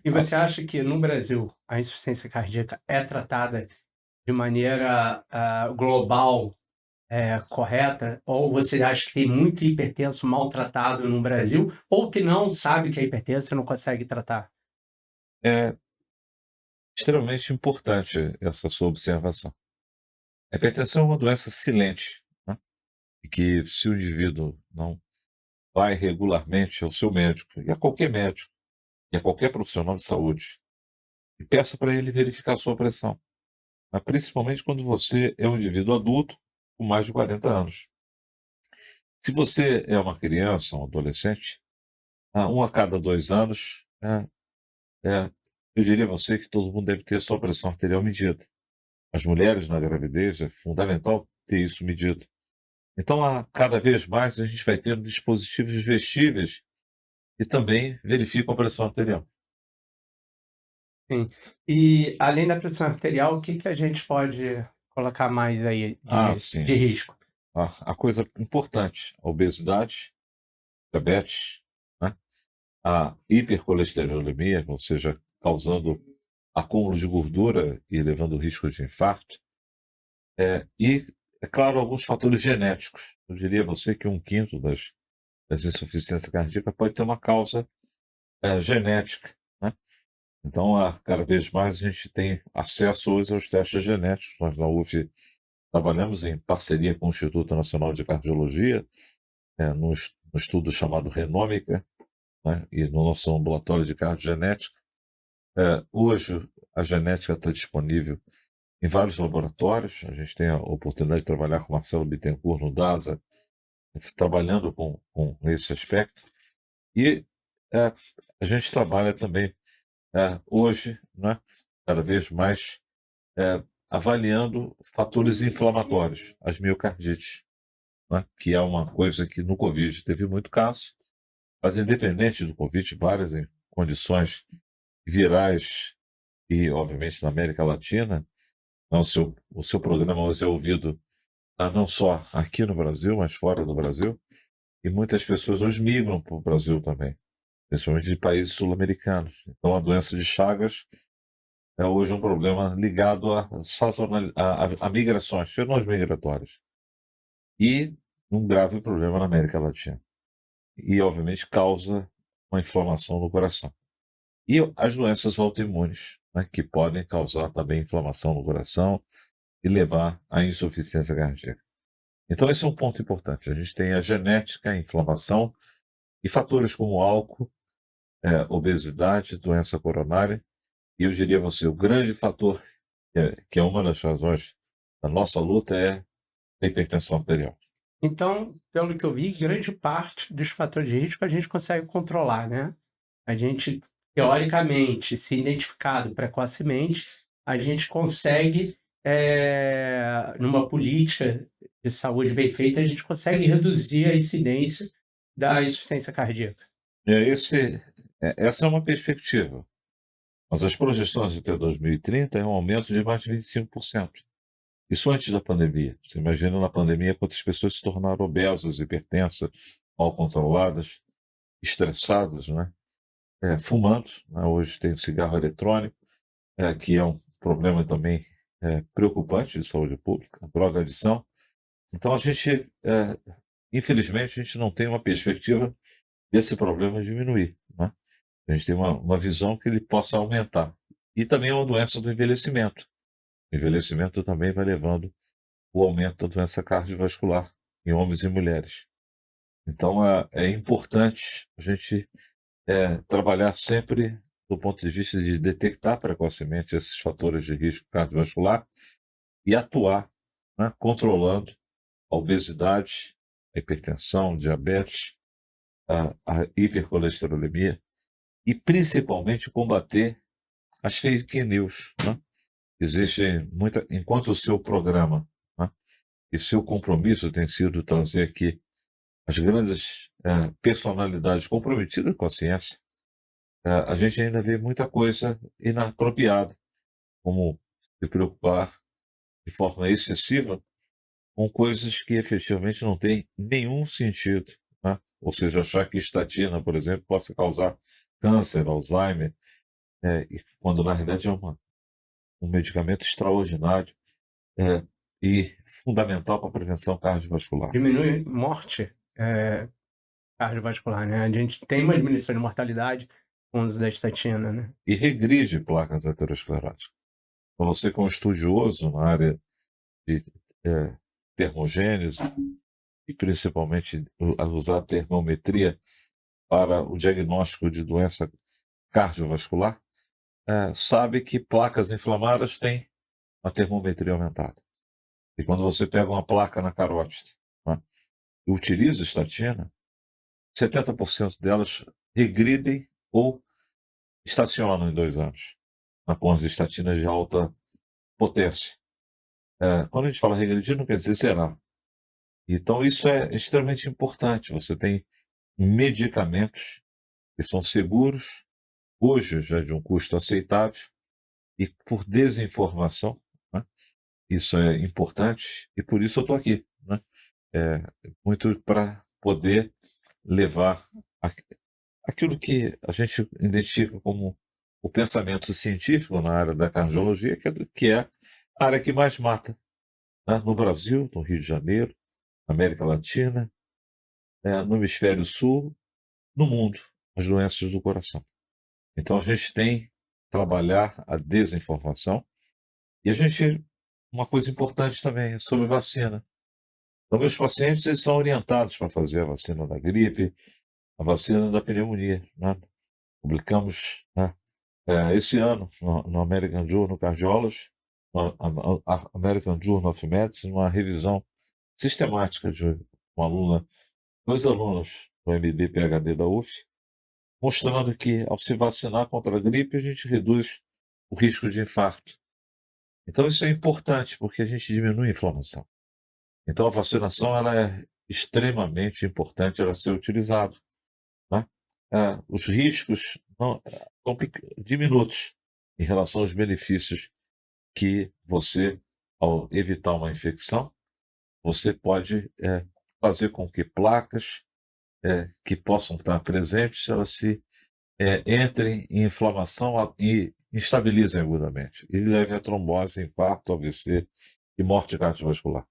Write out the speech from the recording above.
E Ah, você acha que no Brasil a insuficiência cardíaca é tratada de maneira, global, correta? Ou você acha que tem muito hipertenso maltratado no Brasil, ou que não sabe que é hipertenso e não consegue tratar? é extremamente importante essa sua observação. A hipertensão é uma doença silente, né, e que se o indivíduo não vai regularmente ao seu médico, e a qualquer médico, e a qualquer profissional de saúde, e peça para ele verificar a sua pressão, mas principalmente quando você é um indivíduo adulto com mais de 40 anos. Se você é uma criança, um adolescente, 1 a cada 2 anos, eu diria a você que todo mundo deve ter sua pressão arterial medida. As mulheres na gravidez é fundamental ter isso medido. Então, cada vez mais a gente vai tendo dispositivos vestíveis e também verificam a pressão arterial. Sim. E além da pressão arterial, o que que a gente pode colocar mais aí de Sim, risco? a coisa importante, a obesidade, diabetes, né, a hipercolesterolemia, ou seja, causando acúmulo de gordura e levando o risco de infarto, e, é claro, alguns fatores genéticos. Eu diria a você que 1/5 das insuficiências cardíacas pode ter uma causa, genética, né. Então, cada vez mais a gente tem acesso hoje aos testes genéticos. Nós na UF trabalhamos em parceria com o Instituto Nacional de Cardiologia, num estudo chamado Renômica, né, e no nosso ambulatório de cardiogenética. Hoje a genética está disponível em vários laboratórios. A gente tem a oportunidade de trabalhar com Marcelo Bittencourt no DASA, trabalhando com esse aspecto. E eh, a gente trabalha também hoje, né, cada vez mais, avaliando fatores inflamatórios, as miocardites, né, que é uma coisa que no Covid teve muito caso, mas independente do Covid, várias condições virais e, obviamente, na América Latina, né, o seu programa hoje é ouvido, não só aqui no Brasil, mas fora do Brasil, e muitas pessoas hoje migram para o Brasil também, principalmente de países sul-americanos. Então, a doença de Chagas é hoje um problema ligado a migrações, fenômenos migratórios, e um grave problema na América Latina. E, obviamente, causa uma inflamação no coração. E as doenças autoimunes, né, que podem causar também inflamação no coração e levar à insuficiência cardíaca. Então, esse é um ponto importante. A gente tem a genética, a inflamação e fatores como álcool, obesidade, doença coronária. E eu diria a você, o grande fator, que é uma das razões da nossa luta, é a hipertensão arterial. Então, pelo que eu vi, grande parte dos fatores de risco a gente consegue controlar, né? A gente, teoricamente, se identificado precocemente, a gente consegue, numa política de saúde bem feita, a gente consegue reduzir a incidência da insuficiência cardíaca. Essa é uma perspectiva, mas as projeções até 2030 é um aumento de mais de 25%. Isso antes da pandemia. Você imagina na pandemia quantas pessoas se tornaram obesas, hipertensas, mal controladas, estressadas, né? Fumando, né? Hoje tem o cigarro eletrônico, que é um problema também preocupante de saúde pública, a droga adição. Então a gente, infelizmente, a gente não tem uma perspectiva desse problema diminuir, né? A gente tem uma visão que ele possa aumentar. E também é uma doença do envelhecimento. O envelhecimento também vai levando o aumento da doença cardiovascular em homens e mulheres. Então, é importante a gente trabalhar sempre do ponto de vista de detectar precocemente esses fatores de risco cardiovascular e atuar, né, controlando a obesidade, a hipertensão, diabetes, a hipercolesterolemia e principalmente combater as fake news, né? Existe muita, enquanto o seu programa, né, e seu compromisso tem sido trazer aqui as grandes personalidades comprometidas com a ciência, a gente ainda vê muita coisa inapropriada, como se preocupar de forma excessiva com coisas que efetivamente não têm nenhum sentido, né? Ou seja, achar que estatina, por exemplo, possa causar câncer, Alzheimer. e quando na realidade é um medicamento extraordinário, e fundamental para a prevenção cardiovascular. Diminui morte cardiovascular, né? A gente tem uma diminuição de mortalidade com o uso da estatina, né? E regride placas ateroscleróticas. Então, você que é um estudioso na área de termogênese, e principalmente usar a termometria para o diagnóstico de doença cardiovascular, sabe que placas inflamadas têm uma termometria aumentada. E quando você pega uma placa na carótida, né, e utiliza estatina, 70% delas regridem ou estacionam em 2 anos, com as estatinas de alta potência. Quando a gente fala regredir, não quer dizer zerar. Então, isso é extremamente importante. Você tem medicamentos que são seguros, hoje já de um custo aceitável, e por desinformação, né, isso é importante, e por isso eu estou aqui, né, muito para poder levar aquilo que a gente identifica como o pensamento científico na área da cardiologia, que é a área que mais mata, né, no Brasil, no Rio de Janeiro, na América Latina, no Hemisfério Sul, no mundo, as doenças do coração. Então a gente tem que trabalhar a desinformação, e uma coisa importante também é sobre vacina. Então, meus pacientes, eles são orientados para fazer a vacina da gripe, a vacina da pneumonia, né? Publicamos, né, esse ano no American Journal of Cardiology, no American Journal of Medicine, uma revisão sistemática de dois alunos do MD-PhD da UF, mostrando que ao se vacinar contra a gripe, a gente reduz o risco de infarto. Então isso é importante, porque a gente diminui a inflamação. Então a vacinação, ela é extremamente importante ela ser utilizada, né? Os riscos são diminutos em relação aos benefícios que você, ao evitar uma infecção, você pode fazer com que placas que possam estar presentes, elas entrem em inflamação e estabilizem agudamente, e levem a trombose, infarto, AVC e morte cardiovascular.